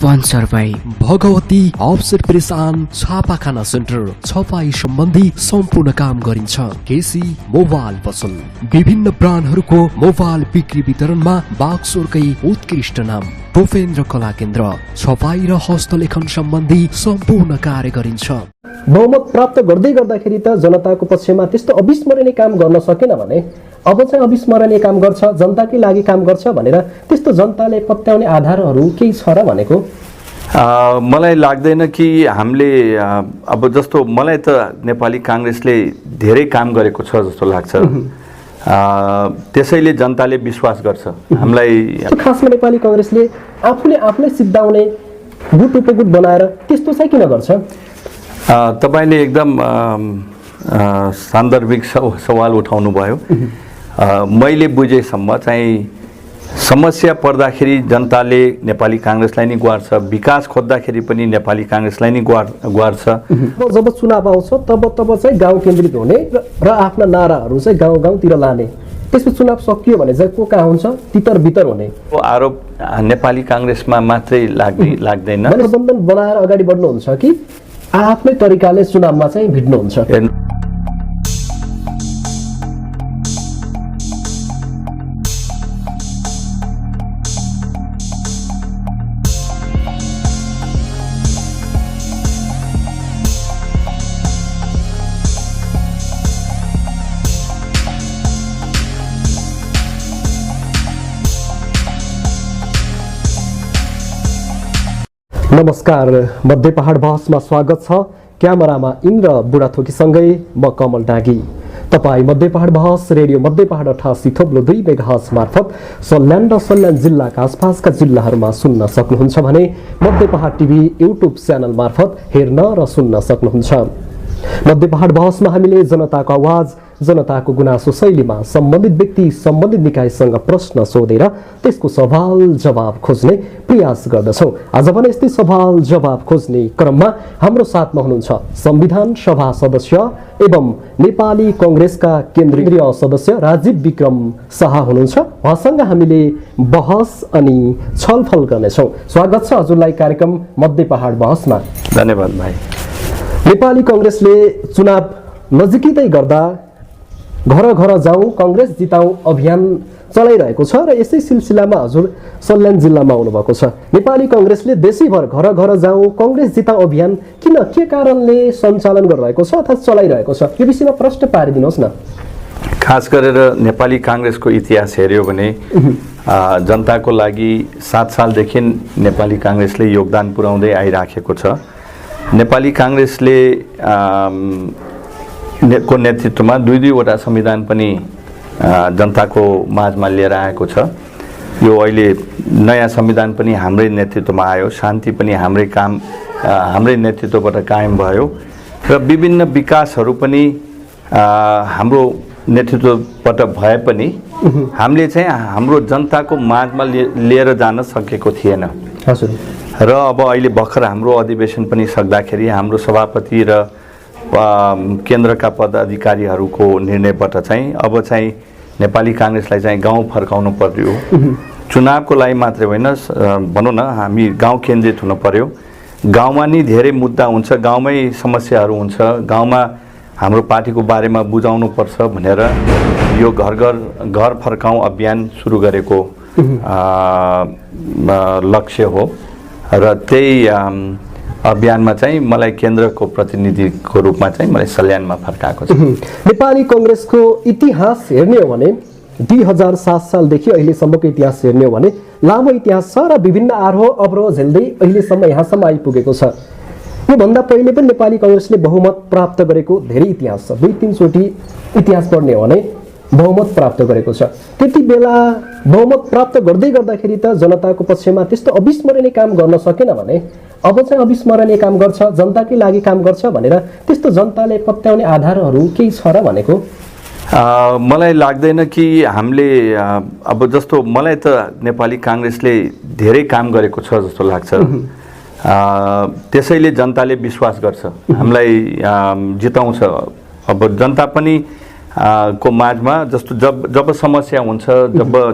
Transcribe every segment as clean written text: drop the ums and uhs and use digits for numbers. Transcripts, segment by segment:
Sponsor by Bhagwati offset प्रेसान छापाखाना centre छपाई सम्बन्धी सम्पूर्ण काम गरिन्छ। केसी मोबाइल पसल विभिन्न ब्रान्डहरूको मोबाइल बिक्री वितरणमा बागसोरकै उत्कृष्ट नाम टोफेन्द्र कला केन्द्र छपाई र हस्तलेखन सम्बन्धी सम्पूर्ण कार्य गरिन्छ। बहुमत प्राप्त गर्दै गर्दाखेरि त जनताको पक्षमा त्यस्तो अविस्मरणीय काम गर्न सकेन भने अब चाहिँ अविस्मरणीय काम गर्छ, जनताकै लागि काम गर्छ भनेर त्यस्तो जनताले पत्याउने आधारहरू केही छ र भनेको मलाई लाग्दैन कि हामीले अब जस्तो मलाई त नेपाली कांग्रेसले धेरै काम गरेको छ जस्तो लाग्छ। त्यसैले जनताले विश्वास गर्छ हामीलाई। खासमा नेपाली कांग्रेसले आफूले सिद्धाउने गुट उपगुट बनाएर त्यस्तो चाहिँ किन गर्छ? तपाईले एकदम सान्दर्भिक सवाल उठाउनु भयो। मैले बुझेसम्म चाहिँ समस्या पर्दाखेरि जनताले नेपाली कांग्रेसलाई नै गुहार्छ, विकास खोज्दाखेरि पनि नेपाली कांग्रेसलाई नै गुहार्छ। जब चुनाव आउँछ तब चाहिँ गाउँ केन्द्रित हुने र आफ्ना नाराहरू चाहिँ गाउँतिर लाने, त्यसपछि चुनाव सकियो भने चाहिँ को कहाँ हुन्छ तितर बितर हुने आरोप नेपाली कांग्रेसमा मात्रै लाग्दैन। गठबन्धन बनाएर अगाडि बढ्नुहुन्छ कि आफ्नै तरिकाले चुनावमा चाहिँ भिड्नुहुन्छ? नमस्कार, मध्य पहाड बहसमा स्वागत छ। क्यामेरामा इन्द्र बुढाथोकीसँगै म कमल डागी। तपाईँ मध्य पहाड बहस रेडियो मध्य पहाड 88.2 मेगाहर्ज मार्फत सल्यान र सल्यान जिल्लाका आसपासका जिल्लाहरूमा सुन्न सक्नुहुन्छ भने मध्य पहाड टिभी युट्युब च्यानल मार्फत हेर्न र सुन्न सक्नुहुन्छ। मध्य पहाड बहसमा हामीले जनताको आवाज, जनताको गुनासो शैलीमा सम्बन्धित व्यक्ति, सम्बन्धित निकायसँग प्रश्न सोधेर त्यसको सवाल जवाब खोज्ने प्रयास गर्दछौँ। आज पनि यस्तै सवाल जवाब खोज्ने क्रममा हाम्रो साथमा हुनुहुन्छ संविधान सभा सदस्य एवं नेपाली कांग्रेसका केन्द्रीय सदस्य राजीव विक्रम शाह हुनुहुन्छ। उहाँसँग हामीले बहस अनि छलफल गर्नेछौँ। स्वागत छ हजुरलाई कार्यक्रम मध्य पहाड बहसमा। धन्यवाद भाइ। नेपाली कांग्रेसले चुनाव नजिकै गर्दा घर घर जाउँ कांग्रेस जिताउँ अभियान चलाइरहेको छ र यसै सिलसिलामा हजुर सल्यान जिल्लामा आउनुभएको छ। नेपाली कांग्रेसले देशैभर घर घर जाउँ कांग्रेस जिताउँ अभियान के कारणले सञ्चालन गरिरहेको छ अथवा चलाइरहेको छ, यो विषयमा प्रश्न पारिदिनुहोस् न। खास गरेर नेपाली कांग्रेसको इतिहास हेर्यो भने जनताको लागि 7 सालदेखि नेपाली कांग्रेसले योगदान पुर्याउँदै आइराखेको छ। नेपाली कांग्रेसले को नेतृत्वमा दुईवटा संविधान पनि जनताको माझमा लिएर आएको छ। यो अहिले नयाँ संविधान पनि हाम्रै नेतृत्वमा आयो, शान्ति पनि हाम्रै नेतृत्वबाट कायम भयो र विभिन्न विकासहरू पनि हाम्रो नेतृत्वबाट भए पनि हामीले चाहिँ हाम्रो जनताको माझमा लिएर जान सकेको थिएन। र अब अहिले भर्खर हाम्रो अधिवेशन पनि सक्दाखेरि हाम्रो सभापति र केन्द्रका पदाधिकारीहरूको निर्णयबाट चाहिँ अब चाहिँ नेपाली कांग्रेसलाई चाहिँ गाउँ फर्काउनु पर्यो। चुनावको लागि मात्रै होइन, भनौँ न हामी गाउँ केन्द्रित हुनु पर्यो। गाउँमा नि धेरै मुद्दा हुन्छ, गाउँमै समस्याहरू हुन्छ, गाउँमा हाम्रो पार्टीको बारेमा बुझाउनु पर्छ भनेर यो घर फर्काउँ अभियान सुरु गरेको लक्ष्य हो र त्यही अभियानमा चाहिँ मलाई केन्द्रको प्रतिनिधिको रूपमा चाहिँ मलाई सल्यानमा फर्काएको छ। नेपाली कांग्रेसको इतिहास हेर्ने हो भने 2007 सालदेखि अहिलेसम्मको इतिहास हेर्ने हो भने लामो इतिहास छ र विभिन्न आरोह अवरोह झेल्दै अहिलेसम्म यहाँसम्म आइपुगेको छ। योभन्दा पहिले पनि नेपाली कांग्रेसले बहुमत प्राप्त गरेको धेरै इतिहास छ। 2-3 चोटि इतिहास पढ्ने हो भने बहुमत प्राप्त गरेको छ। त्यति बेला बहुमत प्राप्त गर्दै गर्दाखेरि त जनताको पक्षमा त्यस्तो अविस्मरणीय काम गर्न सकेन भने अब चाहिँ अविस्मरणीय काम गर्छ, जनताकै लागि काम गर्छ भनेर त्यस्तो जनताले पत्याउने आधारहरू केही छ र भनेको मलाई लाग्दैन कि हामीले अब जस्तो मलाई त नेपाली कांग्रेसले धेरै काम गरेको छ जस्तो लाग्छ। त्यसैले जनताले विश्वास गर्छ हामीलाई जिताउँछ। अब जनता पनि को माझमा जस्तो जब समस्या हुन्छ,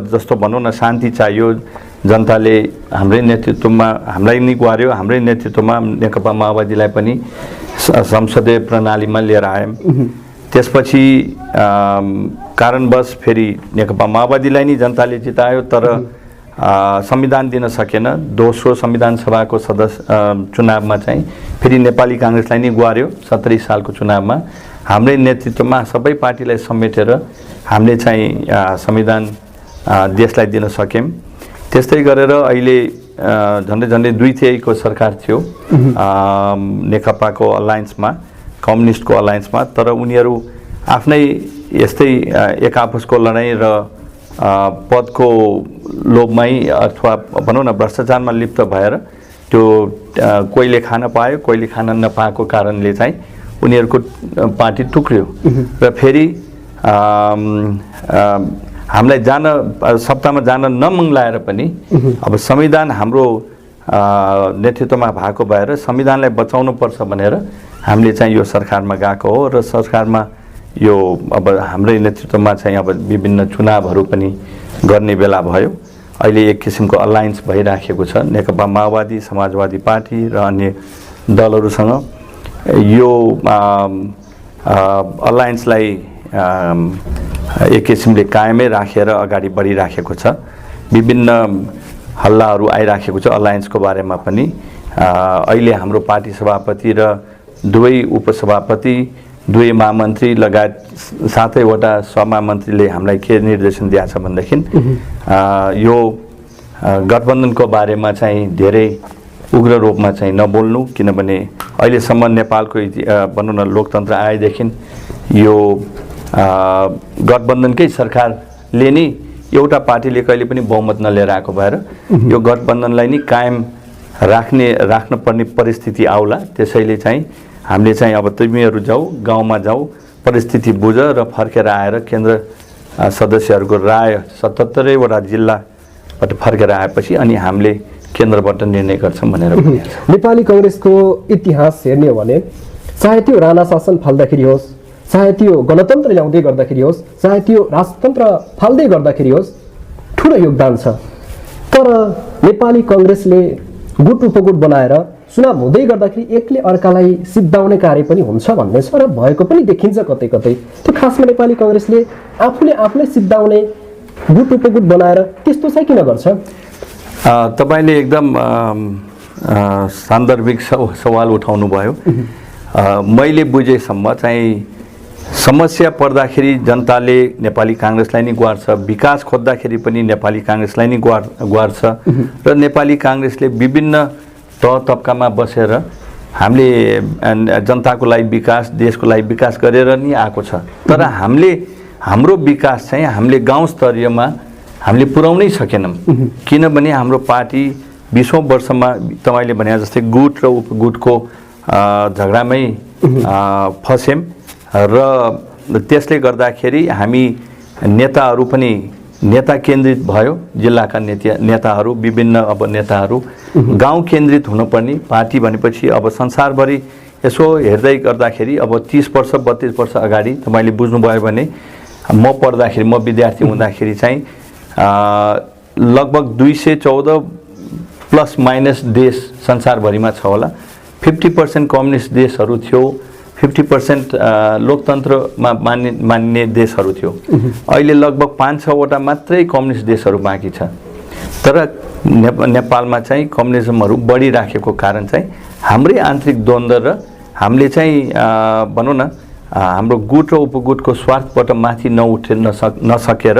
जस्तो भनौँ न शान्ति चाहियो, जनताले हाम्रै नेतृत्वमा हामीलाई नि गुहार्यो, हाम्रै नेतृत्वमा नेकपा माओवादीलाई पनि संसदीय प्रणालीमा लिएर आयौँ। त्यसपछि कारणवश फेरि नेकपा माओवादीलाई नै जनताले जितायो, तर संविधान दिन सकेन। दोस्रो संविधान सभाको चुनावमा चाहिँ फेरि नेपाली काङ्ग्रेसलाई नै गुहार्यो। 70 सालको चुनावमा हाम्रै नेतृत्वमा सबै पार्टीलाई समेटेर हामीले चाहिँ संविधान देशलाई दिन सक्यौँ। त्यस्तै गरेर अहिले झन्डै 2/3 को सरकार थियो नेकपाको अलायन्समा, कम्युनिस्टको अलायन्समा, तर उनीहरू आफ्नै यस्तै एक आपसको लडाइँ र पदको लोभमै अथवा भनौँ न भ्रष्टाचारमा लिप्त भएर त्यो कोहीले खान पायो, कोहीले खान नपाएको कारणले चाहिँ उनीहरूको पार्टी टुक्रियो। र फेरि हामीलाई सत्तामा जान नमङ्गलाएर पनि अब संविधान हाम्रो नेतृत्वमा भएको भएर संविधानलाई बचाउनु पर्छ भनेर हामीले चाहिँ यो सरकारमा गएको हो। र सरकारमा यो अब हाम्रै नेतृत्वमा चाहिँ अब विभिन्न चुनावहरू पनि गर्ने बेला भयो। अहिले एक किसिमको अलायन्स भइराखेको छ नेकपा माओवादी, समाजवादी पार्टी र अन्य दलहरूसँग। यो अलायन्सलाई एक किसिमले कायमै राखेर अगाडि बढिराखेको छ। विभिन्न हल्लाहरू आइराखेको छ अलायन्सको बारेमा पनि। अहिले हाम्रो पार्टी सभापति र दुवै उपसभापति, दुवै महामन्त्री लगायत 7वटा सहमन्त्रीले हामीलाई के निर्देशन दिएको छ भनेदेखि यो गठबन्धनको बारेमा चाहिँ धेरै उग्र रूपमा चाहिँ नबोल्नु, किनभने अहिलेसम्म नेपालको भनौँ न लोकतन्त्र आएदेखि यो गठबन्धनकै सरकारले नै एउटा पार्टीले कहिले पनि बहुमत नलिएर आएको भएर यो गठबन्धनलाई नै कायम राख्नुपर्ने परिस्थिति आउला। त्यसैले चाहिँ हामीले चाहिँ अब तिमीहरू जाऊ, गाउँमा जाऊ, परिस्थिति बुझ र फर्केर आएर केन्द्र सदस्यहरूको राय 77वटा जिल्लाबाट फर्केर आएपछि अनि हामीले केन्द्रबाट निर्णय गर्छौँ भनेर नेपाली कांग्रेसको इतिहास हेर्ने हो भने चाहे त्यो राणा शासन फाल्दाखेरि होस्, चाहे त्यो गणतन्त्र ल्याउँदै गर्दाखेरि होस्, चाहे त्यो राजतन्त्र फाल्दै गर्दाखेरि होस्, ठुलो योगदान छ। तर नेपाली कांग्रेसले गुट उपगुट बनाएर चुनाव हुँदै गर्दाखेरि एकले अर्कालाई सिद्धाउने कार्य पनि हुन्छ भन्ने छ र भएको पनि देखिन्छ कतै कतै। त्यो खासमा नेपाली कांग्रेसले आफूलाई सिद्धाउने गुट उपगुट बनाएर त्यस्तो चाहिँ किन गर्छ? तपाईले एकदम सान्दर्भिक सवाल उठाउनु भयो। मैले बुझेसम्म चाहिँ समस्या पर्दाखेरि जनताले नेपाली कांग्रेसलाई नै गुहार्छ, विकास खोज्दाखेरि पनि नेपाली कांग्रेसलाई नै गुहार्छ र नेपाली कांग्रेसले विभिन्न तह तबकामा बसेर हामीले जनताको लागि विकास, देशको लागि विकास गरेर नि आएको छ। तर हाम्रो विकास चाहिँ हामीले गाउँ स्तरीयमा हामीले पुर्याउनै सकेनौँ, किनभने हाम्रो पार्टी 20औं वर्षमा तपाईले भने जस्तै गुट र उपगुटको झगडामै फस्यौँ र त्यसले गर्दाखेरि हामी नेताहरू पनि नेता केन्द्रित भयो। जिल्लाका नेताहरू, विभिन्न अब नेताहरू गाउँ केन्द्रित हुनुपर्ने पार्टी भनेपछि अब संसारभरि यसो हेर्दै गर्दाखेरि अब 30 वर्ष 32 वर्ष अगाडि तपाईले बुझ्नुभयो भने म पढ्दाखेरि, म विद्यार्थी हुँदाखेरि चाहिँ लगभग 214 प्लस माइनस देश संसारभरिमा छ होला। 50% कम्युनिस्ट देशहरू थियो, 50% लोकतन्त्रमा मान्ने देशहरू थियो। अहिले लगभग 5-6वटा मात्रै कम्युनिस्ट देशहरू बाँकी छ। तर नेपालमा चाहिँ कम्युनिजमहरू बढिराखेको कारण चाहिँ हाम्रै आन्तरिक द्वन्द्व र हामीले चाहिँ भनौँ न हाम्रो गुट र उपगुटको स्वार्थबाट माथि नसकेर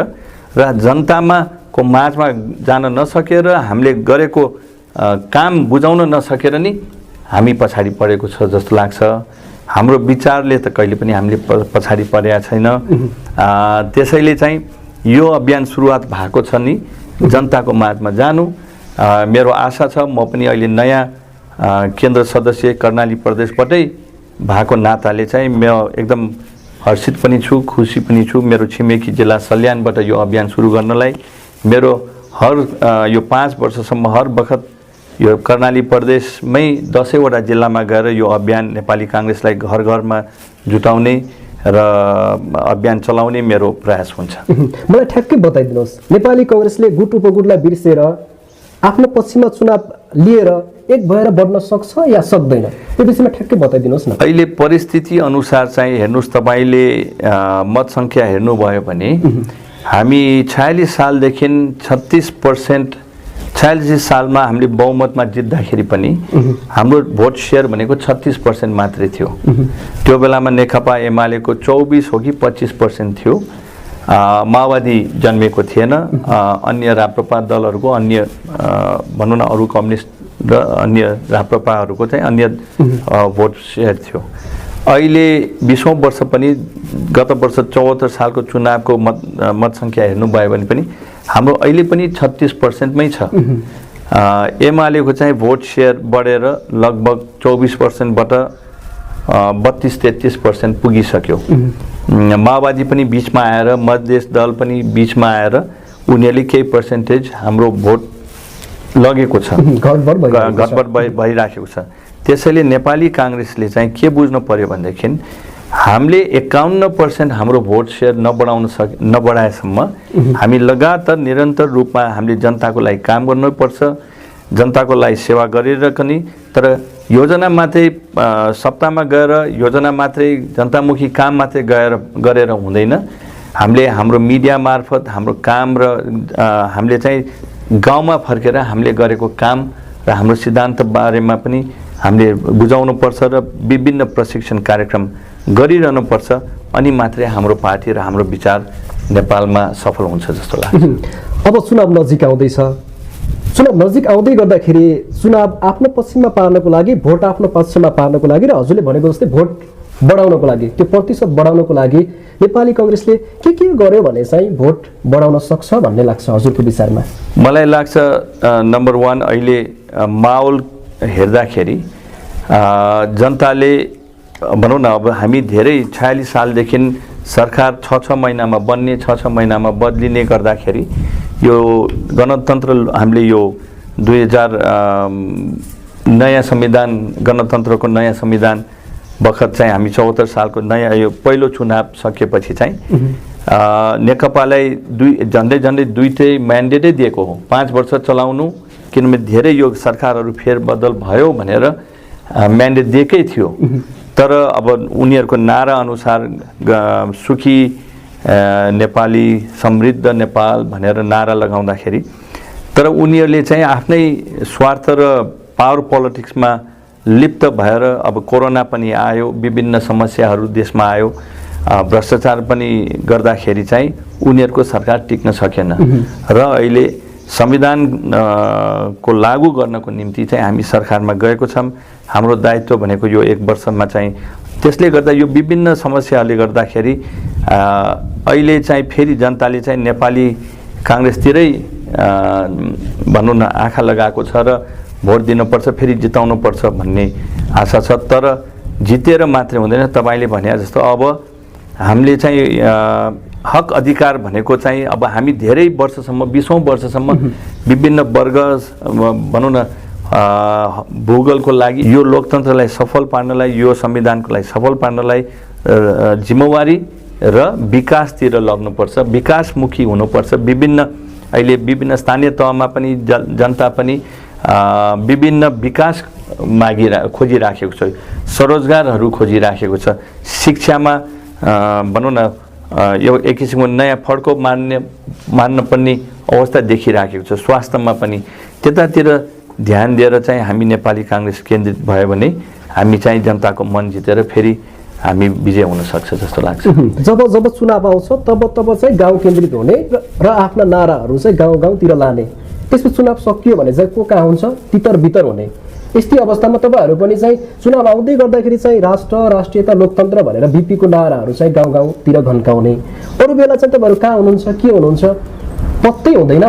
र जनतामा को माझमा जान नसकेर हामीले गरेको काम बुझाउन नसकेर नि हामी पछाडि परेको छ जस्तो लाग्छ। हाम्रो विचारले त कहिले पनि हामीले पछाडि परेका छैन। त्यसैले चाहिँ यो अभियान सुरुवात भएको छ नि जनताको माझमा जानु। मेरो आशा छ म पनि अहिले नयाँ केन्द्र सदस्य कर्णाली प्रदेशबाटै भएको नाताले चाहिँ म एकदम हर्षित पनि छु, खुसी पनि छु। मेरो छिमेकी जिल्ला सल्यानबाट यो अभियान सुरु गर्नलाई मेरो यो 5 वर्षसम्म हर बखत यो कर्णाली प्रदेशमै 10वटा जिल्लामा गएर यो अभियान नेपाली कांग्रेसलाई घर घरमा जुटाउने र अभियान चलाउने मेरो प्रयास हुन्छ। मलाई ठ्याक्कै बताइदिनुहोस्, नेपाली कांग्रेसले गुट उपगुटलाई बिर्सेर आफ्नो पक्षमा चुनाव लिएर एक भएर बढ्न सक्छ या सक्दैन, त्यो विषयमा ठ्याक्कै बताइदिनुहोस् न। अहिले परिस्थिति अनुसार चाहिँ हेर्नुहोस्, तपाईँले मत सङ्ख्या हेर्नुभयो भने हामी 46 सालदेखि 36%, 46 सालमा हामीले बहुमतमा जित्दाखेरि पनि हाम्रो भोट सेयर भनेको 36% मात्रै थियो। त्यो बेलामा नेकपा एमालेको 24 हो कि 25% थियो। माओवादी जन्मेको थिएन। अन्य राप्रपा दलहरूको, अन्य भनौँ न अरू कम्युनिस्ट र अन्य राप्रपाहरूको चाहिँ अन्य भोट सेयर थियो। अहिले 20औं वर्ष पनि गत वर्ष 74 सालको चुनावको मत सङ्ख्या हेर्नुभयो भने पनि हाम्रो अहिले पनि 36% मै छ। एमालेको चाहिँ भोट सेयर बढेर लगभग 24%बाट 32-33% पुगिसक्यो। माओवादी पनि बिचमा आएर, मधेस दल पनि बिचमा आएर उनीहरूले केही पर्सेन्टेज हाम्रो भोट लगेको छ, गडबड भइराखेको छ। त्यसैले नेपाली काङ्ग्रेसले चाहिँ के बुझ्नु पर्यो भनेदेखि हामीले 51% हाम्रो भोट सेयर नबढाएसम्म हामी लगातार निरन्तर रूपमा हामीले जनताको लागि काम गर्नुपर्छ, जनताको लागि सेवा गरेर पनि। तर योजना मात्रै सत्तामा गएर योजना मात्रै, जनतामुखी काम मात्रै गरेर हुँदैन। हामीले हाम्रो मिडिया मार्फत हाम्रो काम र हामीले चाहिँ गाउँमा फर्केर हामीले गरेको काम र हाम्रो सिद्धान्त बारेमा पनि हामीले बुझाउनुपर्छ र विभिन्न प्रशिक्षण कार्यक्रम गरिरहनुपर्छ। अनि मात्रै हाम्रो पार्टी र हाम्रो विचार नेपालमा सफल हुन्छ जस्तो लाग्छ। अब चुनाव नजिक आउँदैछ। चुनाव नजिक आउँदै गर्दाखेरि चुनाव आफ्नो पक्षमा पार्नको लागि, भोट आफ्नो पक्षमा पार्नको लागि र हजुरले भनेको जस्तै भोट बढाउनको लागि, त्यो प्रतिशत बढाउनको लागि नेपाली काङ्ग्रेसले के गर्यो भने चाहिँ भोट बढाउन सक्छ भन्ने लाग्छ हजुरको विचारमा? मलाई लाग्छ नम्बर 1 अहिले माहौल हेर्दाखेरि जनताले भनौँ न, अब हामी धेरै 46 सालदेखि सरकार 6 महिनामा बन्ने, 6 महिनामा बदलिने गर्दाखेरि यो गणतन्त्र हामीले यो 2000 नयाँ संविधान, गणतन्त्रको नयाँ संविधान बखत चाहिँ हामी 74 सालको नयाँ यो पहिलो चुनाव सकेपछि चाहिँ नेकपालाई झन्डै 2 म्यान्डेटै दिएको हो, 5 वर्ष चलाउनु, किनभने धेरै यो सरकारहरू फेरबदल भयो भनेर म्यान्डेट दिएकै थियो। तर अब उनीहरूको नारा अनुसार सुखी नेपाली, समृद्ध नेपाल भनेर नारा लगाउँदाखेरि तर उनीहरूले चाहिँ आफ्नै स्वार्थ र पावर पोलिटिक्समा लिप्त भएर अब कोरोना पनि आयो, विभिन्न समस्याहरू देशमा आयो, भ्रष्टाचार पनि गर्दाखेरि चाहिँ उनीहरूको सरकार टिक्न सकेन र अहिले संविधान को लागू गर्नको निम्ति चाहिँ हामी सरकारमा गएको छौँ। हाम्रो दायित्व भनेको यो 1 वर्षमा चाहिँ, त्यसले गर्दा यो विभिन्न समस्याहरूले गर्दाखेरि अहिले चाहिँ फेरि जनताले चाहिँ नेपाली काङ्ग्रेसतिरै भनौँ न आँखा लगाएको छ र भोट दिनुपर्छ, फेरि जिताउनुपर्छ भन्ने आशा छ। तर जितेर मात्रै हुँदैन, तपाईँले भने जस्तो अब हामीले चाहिँ हक अधिकार भनेको चाहिँ अब हामी धेरै वर्षसम्म, 20औं वर्षसम्म विभिन्न वर्ग भनौँ न भूगोलको लागि, यो लोकतन्त्रलाई सफल पार्नलाई, यो संविधानको लागि सफल पार्नलाई जिम्मेवारी र विकासतिर लग्नुपर्छ, विकासमुखी हुनुपर्छ। अहिले विभिन्न स्थानीय तहमा पनि जनता पनि विभिन्न विकास खोजिराखेको छ, स्वरोजगारहरू खोजिराखेको छ, शिक्षामा भनौँ न यो एक किसिमको नयाँ फड्को मान्न पर्ने अवस्था देखिराखेको छ, स्वास्थ्यमा पनि। त्यतातिर ध्यान दिएर चाहिँ हामी नेपाली काङ्ग्रेस केन्द्रित भयो भने हामी चाहिँ जनताको मन जितेर फेरि हामी विजय हुन सक्छ जस्तो लाग्छ। जब चुनाव आउँछ तब चाहिँ गाउँ केन्द्रित हुने र आफ्ना नाराहरू चाहिँ गाउँतिर लाने, त्यसपछि चुनाव सकियो भने चाहिँ को कहाँ हुन्छ तितर बितर हुने। यस्तै अवस्थामा तपाईँहरू पनि चाहिँ चुनाव आउँदै गर्दाखेरि चाहिँ राष्ट्र, राष्ट्रियता, लोकतन्त्र भनेर बिपीको नाराहरू चाहिँ गाउँतिर घन्काउने, अरू बेला चाहिँ तपाईँहरू कहाँ हुनुहुन्छ, के हुनुहुन्छ पत्तै हुँदैन।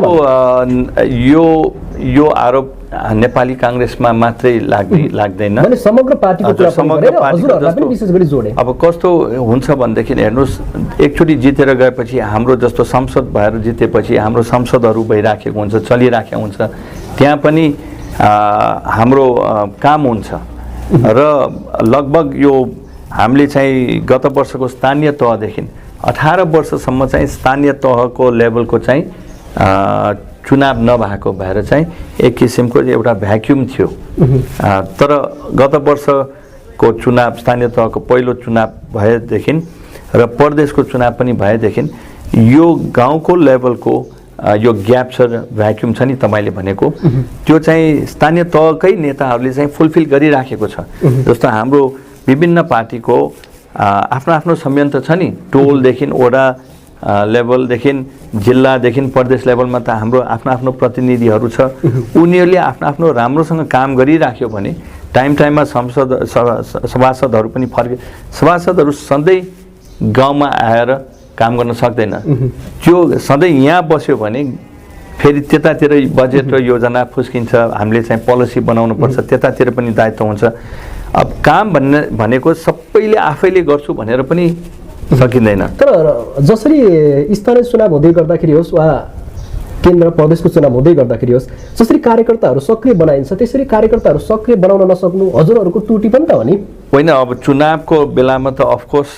यो आरोप नेपाली काङ्ग्रेसमा मात्रै लाग्दैन, समग्र पार्टीको विशेष गरी जोडे। अब कस्तो हुन्छ भनेदेखि हेर्नुहोस्, एकचोटि जितेर गएपछि हाम्रो जस्तो संसद भएर जितेपछि हाम्रो संसदहरू भइराखेको हुन्छ, चलिराखेको हुन्छ, त्यहाँ पनि हाम्रो काम हुन्छ र लगभग यो हामीले चाहिँ गत वर्षको स्थानीय तहदेखि 18 वर्षसम्म चाहिँ स्थानीय तहको लेभलको चाहिँ चुनाव नभएको भएर चाहिँ एक किसिमको एउटा भ्याक्युम थियो। तर गत वर्षको चुनाव स्थानीय तहको पहिलो चुनाव भएदेखि र प्रदेशको चुनाव पनि भएदेखि यो गाउँको लेभलको यो ग्याप छ, भ्याक्युम छ नि तपाईँले भनेको, त्यो चाहिँ स्थानीय तहकै नेताहरूले चाहिँ फुलफिल गरिराखेको छ। जस्तो हाम्रो विभिन्न पार्टीको आफ्नो आफ्नो संयन्त्र छ नि, टोलदेखि वडा लेभलदेखि जिल्लादेखि प्रदेश लेभलमा त हाम्रो आफ्नो आफ्नो प्रतिनिधिहरू छ। उनीहरूले आफ्नो आफ्नो राम्रोसँग काम गरिराख्यो भने टाइममा सभासदहरू पनि फर्के। सभासदहरू सधैँ गाउँमा आएर काम गर्न सक्दैन, त्यो सधैँ यहाँ बस्यो भने फेरि त्यतातिर बजेट र योजना फुस्किन्छ, हामीले चाहिँ पोलिसी बनाउनु पर्छ, त्यतातिर पनि दायित्व हुन्छ। अब काम भनेको सबैले आफैले गर्छु भनेर पनि सकिँदैन। तर जसरी स्थानीय चुनाव हुँदै गर्दाखेरि होस् वा केन्द्र प्रदेशको चुनाव हुँदै गर्दाखेरि होस्, जसरी कार्यकर्ताहरू सक्रिय बनाइन्छ त्यसरी कार्यकर्ताहरू सक्रिय बनाउन नसक्नु हजुरहरूको त्रुटि पनि त हो नि? होइन, अब चुनावको बेलामा त अफकोर्स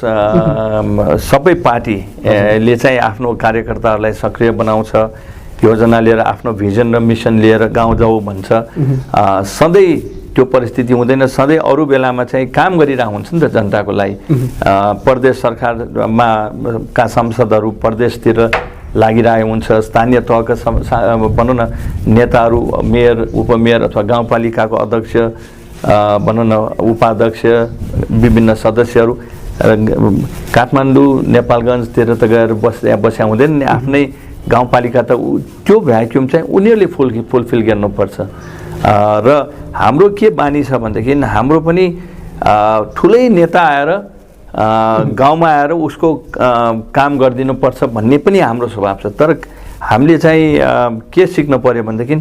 सबै पार्टीले चाहिँ आफ्नो कार्यकर्ताहरूलाई सक्रिय बनाउँछ, योजना लिएर आफ्नो भिजन र मिसन लिएर गाउँ जाऊ भन्छ। सधैँ त्यो परिस्थिति हुँदैन, सधैँ अरू बेलामा चाहिँ काम गरिरहेको हुन्छ नि त जनताको लागि। प्रदेश सरकारमा का सांसदहरू प्रदेशतिर लागिरहेको हुन्छ, स्थानीय तहका भनौँ न नेताहरू, मेयर, उपमेयर अथवा गाउँपालिकाको अध्यक्ष भनौँ न उपाध्यक्ष, विभिन्न सदस्यहरू काठमाडौँ नेपालगञ्जतिर त गएर बस्या हुँदैन नि, आफ्नै गाउँपालिका त त्यो भ्याक्युम चाहिँ उनीहरूले फुलफिल गर्नुपर्छ। र हाम्रो के बानी छ भनेदेखि हाम्रो पनि ठुलै नेता आएर गाउँमा आएर उसको काम गरिदिनुपर्छ भन्ने पनि हाम्रो स्वभाव छ। तर हामीले चाहिँ के सिक्नु पर्यो भनेदेखि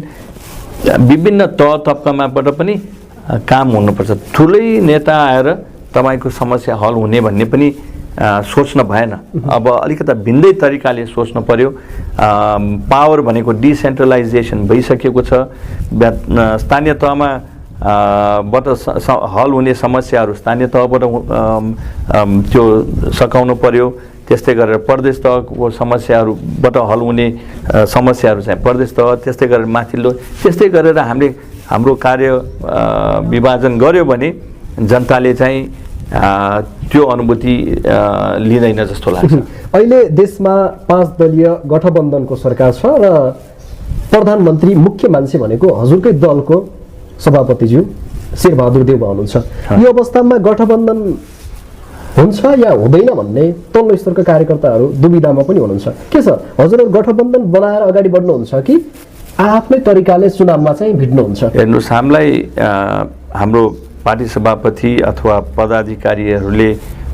विभिन्न तह तब्कामाबाट पनि काम हुनुपर्छ। ठुलै नेता आएर तपाईँको समस्या हल हुने भन्ने पनि सोच्न भएन। अब अलिकता भिन्दै तरिकाले सोच्नु पर्यो। पावर भनेको डिसेन्ट्रलाइजेसन भइसकेको छ। स्थानीय तहमा बाट हल हुने समस्याहरू स्थानीय तहबाट त्यो सकाउनु पर्यो। त्यस्तै गरेर प्रदेश तहको समस्याहरूबाट हल हुने समस्याहरू चाहिँ प्रदेश तह, त्यस्तै गरेर माथिल्लो, त्यस्तै गरेर हामीले हाम्रो कार्य विभाजन गर्यो भने जनताले चाहिँ त्यो अनुभूति लिँदैन जस्तो लाग्छ। अहिले देशमा 5 दलीय गठबन्धनको सरकार छ र प्रधानमन्त्री मुख्य मान्छे भनेको हजुरकै दलको सभापतिज्यू शेरबहादुर देउवा हुनुहुन्छ। यो अवस्थामा गठबन्धन हुन्छ या हुँदैन भन्ने तल्लो स्तरका कार्यकर्ताहरू दुविधामा पनि हुनुहुन्छ। के छ, हजुरहरू गठबन्धन बनाएर अगाडि बढ्नुहुन्छ कि आफ्नै तरिकाले चुनावमा चाहिँ भिड्नुहुन्छ? हेर्नुहोस्, हामीलाई हाम्रो पार्टी सभापति अथवा पदाधिकारीहरूले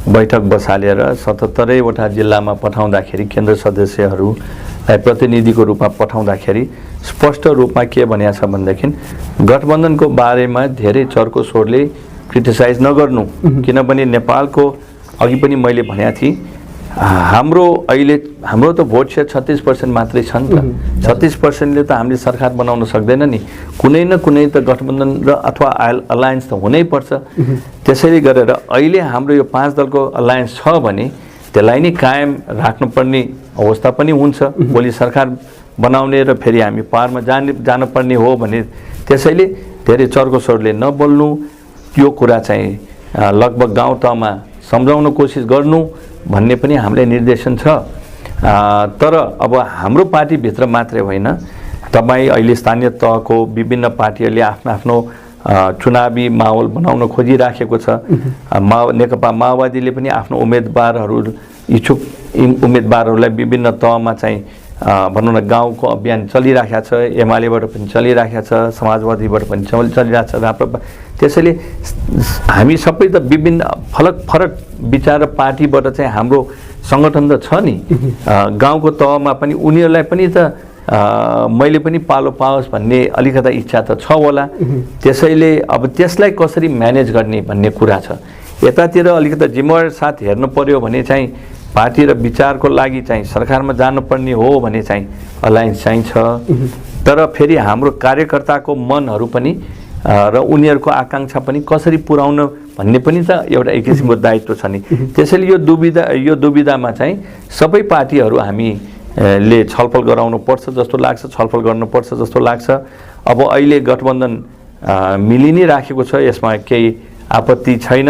बैठक बसालेर 77वटा जिल्लामा पठाउँदाखेरि केन्द्र सदस्यहरूलाई प्रतिनिधिको रूपमा पठाउँदाखेरि स्पष्ट रूपमा के भनेको छ भनेदेखि गठबन्धनको बारेमा धेरै चर्को स्वरले क्रिटिसाइज नगर्नु। किनभने नेपालको अघि पनि मैले भनेको थिएँ, हाम्रो त भोट सेयर 36% मात्रै छ नि त। 36%ले त हामीले सरकार बनाउन सक्दैन नि। कुनै न कुनै त गठबन्धन र अथवा अलायन्स त हुनै पर्छ। त्यसैले गरेर अहिले हाम्रो यो 5 दलको अलायन्स छ भने त्यसलाई नै कायम राख्नुपर्ने अवस्था पनि हुन्छ। भोलि सरकार बनाउने र फेरि हामी पारमा जानुपर्ने हो भने त्यसैले धेरै चर्को स्वरले नबोल्नु, त्यो कुरा चाहिँ लगभग गाउँ तहमा सम्झाउन कोसिस गर्नु भन्ने पनि हामीलाई निर्देशन छ। तर अब हाम्रो पार्टीभित्र मात्रै होइन, तपाईँ अहिले स्थानीय तहको विभिन्न पार्टीहरूले आफ्नो आफ्नो चुनावी माहौल बनाउन खोजिराखेको छ। नेकपा माओवादीले पनि आफ्नो उम्मेदवारहरू, इच्छुक उम्मेदवारहरूलाई विभिन्न तहमा चाहिँ भनौँ न गाउँको अभियान चलिराखेको छ। एमालेबाट पनि चलिराखेको छ, समाजवादीबाट पनि चलिरहेको छ। राम्रो, त्यसैले हामी सबै त विभिन्न फरक विचार र पार्टीबाट चाहिँ हाम्रो सङ्गठन त छ नि। गाउँको तहमा पनि उनीहरूलाई पनि त मैले पनि पालो पाओस् भन्ने अलिकता इच्छा त छ होला। त्यसैले अब त्यसलाई कसरी म्यानेज गर्ने भन्ने कुरा छ। यतातिर अलिकता जिम्मेवार साथ हेर्नु पर्यो भने चाहिँ पार्टी र विचारको लागि चाहिँ सरकारमा जानुपर्ने हो भने चाहिँ अलायन्स चाहिन्छ। तर फेरि हाम्रो कार्यकर्ताको मनहरू पनि र उनीहरूको आकाङ्क्षा पनि कसरी पुर्याउन भन्ने पनि त एउटा एक किसिमको दायित्व छ नि। त्यसैले यो दुविधामा चाहिँ सबै पार्टीहरू हामी ले छलफल गराउनुपर्छ जस्तो लाग्छ, छलफल गर्नुपर्छ जस्तो लाग्छ। अब अहिले गठबन्धन मिलि नै राखेको छ, यसमा केही आपत्ति छैन।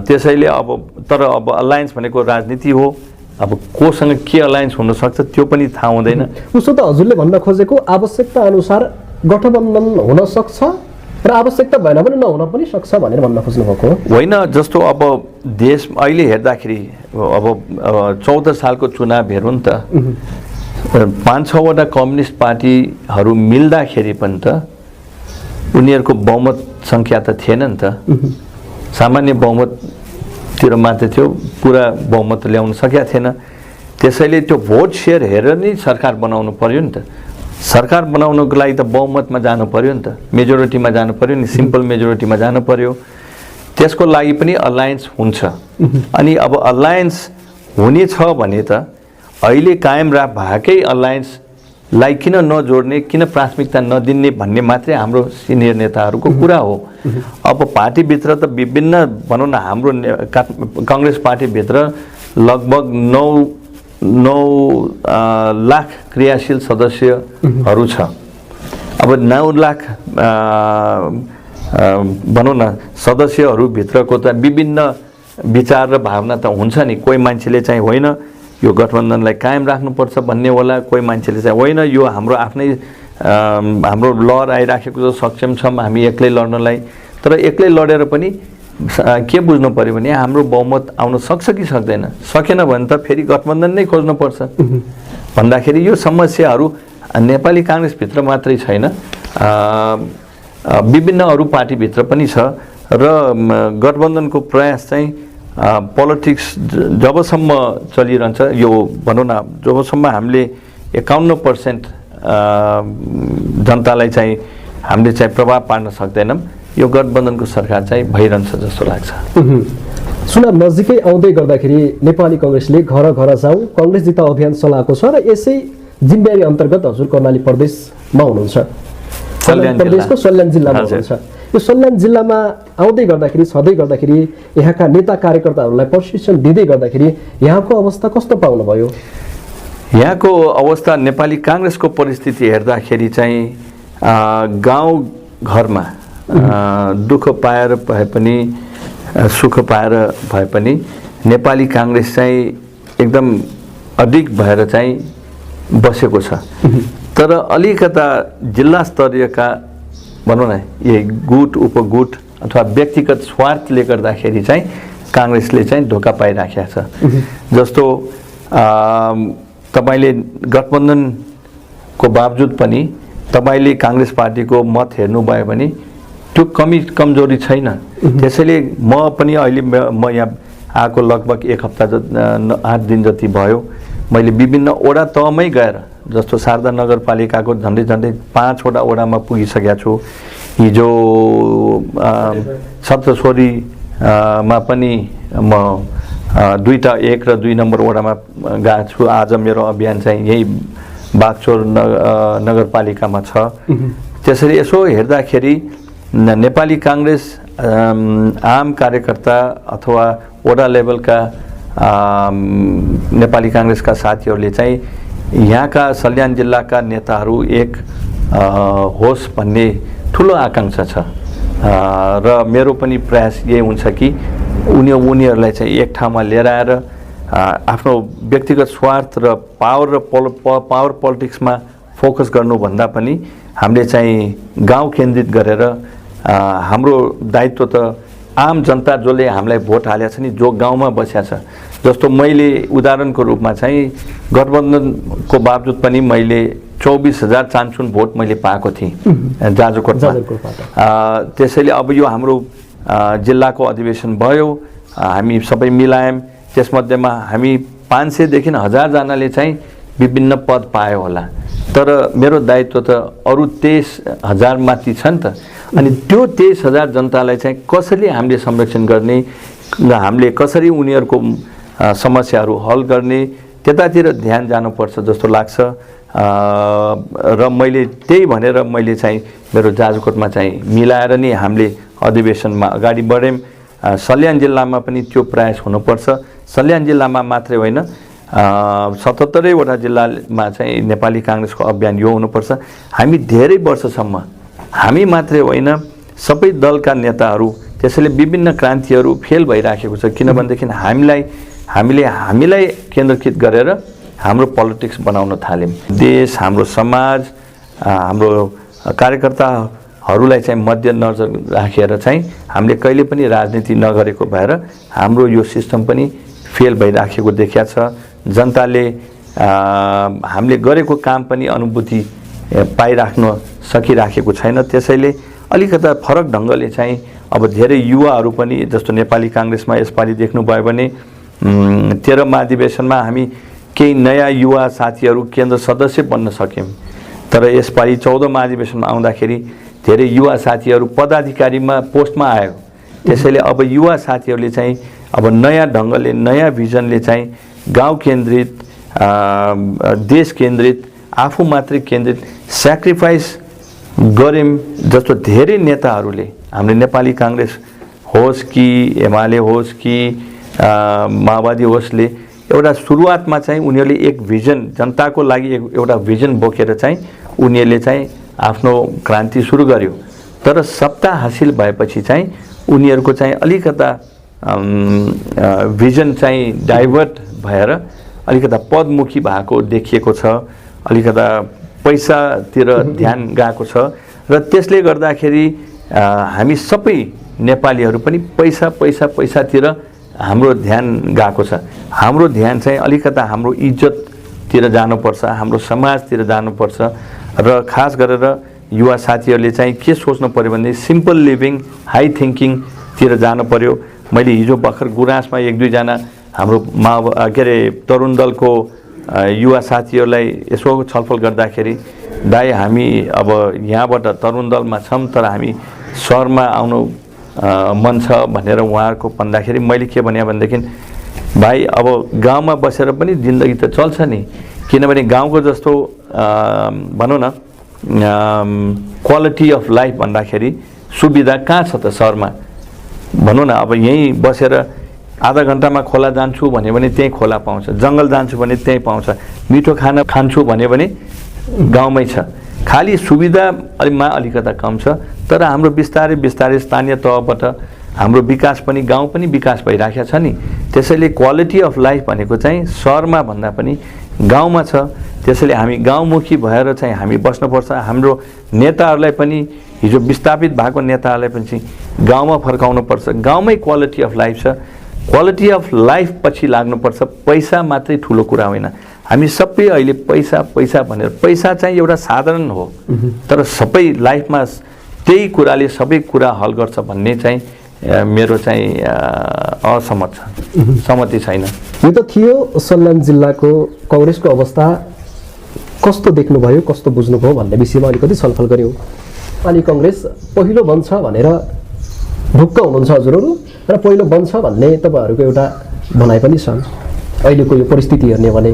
त्यसैले अब तर अब अलायन्स भनेको राजनीति हो, अब कोसँग के अलायन्स हुनसक्छ त्यो पनि थाहा हुँदैन। उसो त हजुरले भन्न खोजेको आवश्यकता अनुसार गठबन्धन हुन सक्छ र आवश्यकता भएन भने नहुन पनि सक्छ भनेर भन्न खोज्नु भएको हो? होइन, जस्तो अब देश अहिले हेर्दाखेरि अब 14 सालको चुनाव हेरौँ नि त, 5-6वटा कम्युनिस्ट पार्टीहरू मिल्दाखेरि पनि त उनीहरूको बहुमत सङ्ख्या त थिएन नि त, सामान्य बहुमततिर मात्रै थियो, पुरा बहुमत ल्याउन सकेका थिएन। त्यसैले त्यो भोट सेयर हेरेर नै सरकार बनाउनु पर्यो नि त। सरकार बनाउनको लागि त बहुमतमा जानु पर्यो नि त, मेजोरिटीमा जानु पर्यो नि, सिम्पल मेजोरिटीमा जानु पर्यो। त्यसको लागि पनि अलायन्स हुन्छ। अनि अब अलायन्स हुने छ भने त अहिले कायम भएकै अलायन्सलाई किन नजोड्ने, किन प्राथमिकता नदिने भन्ने मात्रै हाम्रो सिनियर नेताहरूको कुरा हो। अब पार्टीभित्र त विभिन्न भनौँ न, हाम्रो काङ्ग्रेस पार्टीभित्र लगभग 9 लाख क्रियाशील सदस्यहरू छ। अब 9 लाख भनौँ न सदस्यहरूभित्रको त विभिन्न विचार र भावना त हुन्छ नि। कोही मान्छेले चाहिँ होइन यो गठबन्धनलाई कायम राख्नुपर्छ भन्ने होला, कोही मान्छेले चाहिँ होइन यो हाम्रो आफ्नै हाम्रो लहर आइराखेको छ, सक्षम छौँ हामी एक्लै लड्नलाई। तर एक्लै लडेर पनि के बुझ्नु पर्यो भने हाम्रो बहुमत आउन सक्छ कि सक्दैन, सकेन भने त फेरि गठबन्धन नै खोज्नुपर्छ भन्दाखेरि यो समस्याहरू नेपाली काङ्ग्रेसभित्र मात्रै छैन, विभिन्न अरू पार्टीभित्र पनि छ। र गठबन्धनको प्रयास चाहिँ पोलिटिक्स जबसम्म चलिरहन्छ, यो भनौँ न जबसम्म हामीले 51% जनतालाई चाहिँ हामीले चाहिँ प्रभाव पार्न सक्दैनौँ, यो गठबन्धनको सरकार चाहिँ भइरहन्छ जस्तो लाग्छ। चुनाव नजिकै आउँदै गर्दाखेरि नेपाली काङ्ग्रेसले घर घर जाउँ काङ्ग्रेस जिताऊ अभियान चलाएको छ र यसै जिम्मेवारी अन्तर्गत हजुर कर्णाली प्रदेशमा हुनुहुन्छ, प्रदेशको सल्यान जिल्लामा हुनुहुन्छ। यो सल्यान जिल्लामा आउँदै गर्दाखेरि छँदै गर्दाखेरि यहाँका नेता कार्यकर्ताहरूलाई प्रशिक्षण दिँदै गर्दाखेरि यहाँको अवस्था कस्तो पाउनुभयो? यहाँको अवस्था नेपाली काङ्ग्रेसको परिस्थिति हेर्दाखेरि चाहिँ गाउँ घरमा दुःख पाएर भए पनि सुख पाएर भए पनि नेपाली काङ्ग्रेस चाहिँ एकदम अधिक भएर चाहिँ बसेको छ। तर अलिकता जिल्ला स्तरीयका भनौँ न यही गुट उपगुट अथवा व्यक्तिगत स्वार्थले गर्दाखेरि चाहिँ काङ्ग्रेसले चाहिँ धोका पाइराखेको छ। जस्तो तपाईँले गठबन्धनको बावजुद पनि तपाईँले काङ्ग्रेस पार्टीको मत हेर्नुभयो भने त्यो कमजोरी छैन। त्यसैले म पनि अहिले म यहाँ आएको लगभग 1 हप्ता 8 दिन जति भयो, मैले विभिन्न वडा तहमै गएर जस्तो शारदा नगरपालिकाको झन्डै 5वटा वडामा पुगिसकेको छु। हिजो सप्तश्वरीमा पनि म 2टा 1 र 2 नम्बर वडामा गएको छु। आज मेरो अभियान चाहिँ यही बागचोर नगरपालिकामा छ। त्यसरी यसो हेर्दाखेरि नेपाली काङ्ग्रेस आम कार्यकर्ता अथवा वडा लेभलका नेपाली काङ्ग्रेसका साथीहरूले चाहिँ यहाँका सल्यान जिल्लाका नेताहरू एक होस् भन्ने ठुलो आकाङ्क्षा छ। र मेरो पनि प्रयास यही हुन्छ कि उनीहरूलाई चाहिँ एक ठाउँमा लिएर आएर आफ्नो व्यक्तिगत स्वार्थ र पावर पोलिटिक्समा फोकस गर्नुभन्दा पनि हामीले चाहिँ गाउँ केन्द्रित गरेर हाम्रो दायित्व त आम जनता जसले हामीलाई भोट हालेको छ नि, जो गाउँमा बसेको छ। जस्तो मैले उदाहरणको रूपमा चाहिँ गठबन्धनको बावजुद पनि मैले 24,000 चान्चुन भोट मैले पाएको थिएँ जाजरकोटमा। त्यसैले अब यो हाम्रो जिल्लाको अधिवेशन भयो, हामी सबै मिलायौँ, त्यसमध्येमा हामी 500 देखि 1000 जनाले चाहिँ विभिन्न पद पायो होला। तर मेरो दायित्व त अरू 23,000 माथि छ नि त। अनि त्यो 23,000 जनतालाई चाहिँ कसरी हामीले संरक्षण गर्ने, हामीले कसरी उनीहरूको समस्याहरू हल गर्ने, त्यतातिर ध्यान जानुपर्छ जस्तो लाग्छ। र मैले त्यही भनेर मैले चाहिँ मेरो जाजरकोटमा चाहिँ मिलाएर नि हामीले अधिवेशनमा अगाडि बढ्यौँ। सल्यान जिल्लामा पनि त्यो प्रयास हुनुपर्छ। सल्यान जिल्लामा मात्रै होइन, 77वटा जिल्लामा चाहिँ नेपाली काङ्ग्रेसको अभियान यो हुनुपर्छ। हामी धेरै वर्षसम्म हामी मात्रै होइन सबै दलका नेताहरू त्यसैले विभिन्न क्रान्तिहरू फेल भइराखेको छ किनभनेदेखि हामीलाई केन्द्रीकृत गरेर हाम्रो पोलिटिक्स बनाउन थाल्यौँ। देश हाम्रो समाज हाम्रो कार्यकर्ताहरूलाई चाहिँ मध्यनजर राखेर चाहिँ हामीले कहिले पनि राजनीति नगरेको भएर हाम्रो यो सिस्टम पनि फेल भइराखेको देखिया छ। जनताले हामीले गरेको काम पनि अनुभूति पाइराख्न सकिराखेको छैन। त्यसैले अलिकता फरक ढङ्गले चाहिँ अब धेरै युवाहरू पनि जस्तो नेपाली काङ्ग्रेसमा यसपालि देख्नुभयो भने 13 महाधिवेशनमा हामी केही नयाँ युवा साथीहरू केन्द्र सदस्य बन्न सक्यौँ। तर यसपालि 14 महाधिवेशनमा आउँदाखेरि धेरै युवा साथीहरू पदाधिकारीमा पोस्टमा आयो। त्यसैले अब युवा साथीहरूले चाहिँ अब नयाँ ढङ्गले नयाँ भिजनले चाहिँ गाउँ केन्द्रित देश केन्द्रित आफू मात्रै केन्द्रित स्याक्रिफाइस गर्यौँ जस्तो धेरै नेताहरूले हाम्रो नेपाली काङ्ग्रेस होस् कि एमाले होस् कि माओवादी होस्ले एउटा सुरुवातमा चाहिँ उनीहरूले एक भिजन जनताको लागि एउटा भिजन बोकेर चाहिँ उनीहरूले चाहिँ आफ्नो क्रान्ति सुरु गर्यो। तर सत्ता हासिल भएपछि चाहिँ उनीहरूको चाहिँ अलिकता भिजन चाहिँ डाइभर्ट भएर अलिकता पदमुखी भएको देखिएको छ। अलिकता पैसातिर ध्यान गएको छ र त्यसले गर्दाखेरि हामी सबै नेपालीहरू पनि पैसातिर हाम्रो ध्यान गएको छ। हाम्रो ध्यान चाहिँ अलिकता हाम्रो इज्जततिर जानुपर्छ, हाम्रो समाजतिर जानुपर्छ र खास गरेर युवा साथीहरूले चाहिँ के सोच्नु पर्यो भने सिम्पल लिभिङ हाई थिङ्किङतिर जानु पर्यो। मैले हिजो भर्खर गुराँसमा 1-2 जना हाम्रो तरुण दलको युवा साथीहरूलाई यसो छलफल गर्दाखेरि दाइ हामी अब यहाँबाट तरुण दलमा छौँ तर हामी सहरमा आउनु मन छ भनेर उहाँहरूको भन्दाखेरि मैले के भने भनेदेखि भाइ अब गाउँमा बसेर पनि जिन्दगी त चल्छ नि, किनभने गाउँको जस्तो भनौँ न क्वालिटी अफ लाइफ भन्दाखेरि सुविधा कहाँ छ त सहरमा। भनौँ न अब यहीँ बसेर आधा घन्टामा खोला जान्छु भन्यो भने त्यहीँ खोला पाउँछ, जङ्गल जान्छु भने त्यहीँ पाउँछ, मिठो खाना खान्छु भन्यो भने गाउँमै छ। खालि सुविधा अलिकता कम छ तर हाम्रो बिस्तारै स्थानीय तहबाट हाम्रो विकास पनि गाउँ पनि विकास भइराखेको छ नि। त्यसैले क्वालिटी अफ लाइफ भनेको चाहिँ सहरमा भन्दा पनि गाउँमा छ। त्यसैले हामी गाउँमुखी भएर चाहिँ हामी बस्नुपर्छ। हाम्रो नेताहरूलाई पनि हिजो विस्थापित भएको नेताहरूलाई पनि गाउँमा फर्काउनुपर्छ। गाउँमै क्वालिटी अफ लाइफ छ, क्वालिटी अफ लाइफ पछि लाग्नुपर्छ। पैसा मात्रै ठुलो कुरा होइन। हामी सबै अहिले पैसा भनेर पैसा चाहिँ एउटा साधारण हो तर सबै लाइफमा त्यही कुराले सबै कुरा हल गर्छ भन्ने चाहिँ मेरो चाहिँ सहमति छैन। यो त थियो सल्यान जिल्लाको कांग्रेसको अवस्था कस्तो देख्नुभयो, कस्तो बुझ्नुभयो भन्ने विषयमा अलिकति छलफल गर्यौँ। अनि कांग्रेस पहिलो बन्छ भनेर ढुक्क हुनुहुन्छ हजुरहरू र पहिलो बन्छ भन्ने तपाईहरुको एउटा भनाइ पनि छ अहिलेको यो परिस्थिति हेर्ने भने।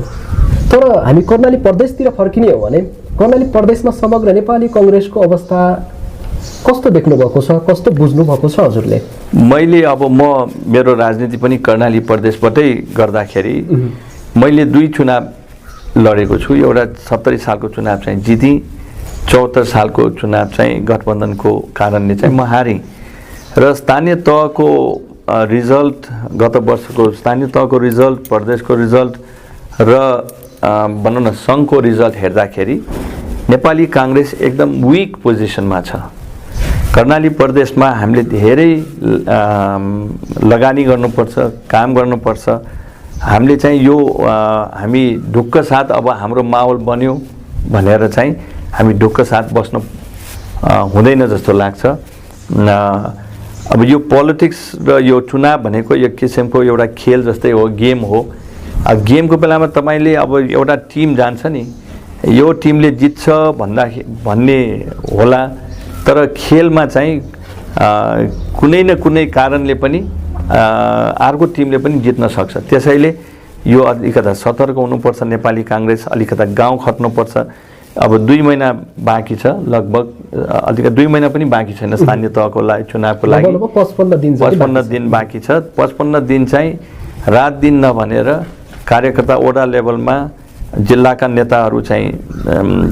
तर हामी कर्णाली प्रदेशतिर फर्किने हो भने कर्णाली प्रदेशमा समग्र नेपाली कांग्रेसको अवस्था कस्तो देख्नु भएको छ, कस्तो बुझ्नु भएको छ हजुरले? मैले अब मेरो राजनीति पनि कर्णाली प्रदेशबाटै गर्दाखेरि मैले 2 चुनाव लडेको छु। एउटा 70 सालको चुनाव चाहिँ जिती, 74 सालको चुनाव चाहिँ गठबन्धनको कारणले चाहिँ म हारेँ र स्थानीय तहको रिजल्ट गत वर्षको स्थानीय तहको रिजल्ट, प्रदेशको रिजल्ट र भनौँ न सङ्घको रिजल्ट हेर्दाखेरि नेपाली कांग्रेस एकदम विक पोजिसनमा छ। कर्णाली प्रदेशमा हामीले धेरै लगानी गर्नुपर्छ, काम गर्नुपर्छ। हामीले चाहिँ यो हामी ढुक्क साथ अब हाम्रो माहौल बन्यो भनेर चाहिँ हामी ढुक्क साथ बस्नु हुँदैन जस्तो लाग्छ। अब यो पोलिटिक्स र यो चुनाव भनेको एक किसिमको एउटा खेल जस्तै हो, गेम हो। अब गेमको बेलामा तपाईले अब एउटा टिम जान्छ नि, यो टिमले जित्छ भन्ने होला तर खेलमा चाहिँ कुनै न कुनै कारणले पनि अर्को टिमले पनि जित्न सक्छ। त्यसैले यो अलिकता सतर्क हुनुपर्छ। नेपाली कांग्रेस अलिकता गाउँ खट्नुपर्छ। अब 2 महिना बाँकी छ, लगभग अलिकति 2 महिना पनि बाँकी छैन स्थानीय तहको लागि चुनावको लागि। 55 दिन बाँकी छ। 55 दिन चाहिँ रात दिन नभनेर कार्यकर्ता वडा लेभलमा जिल्लाका नेताहरू चाहिँ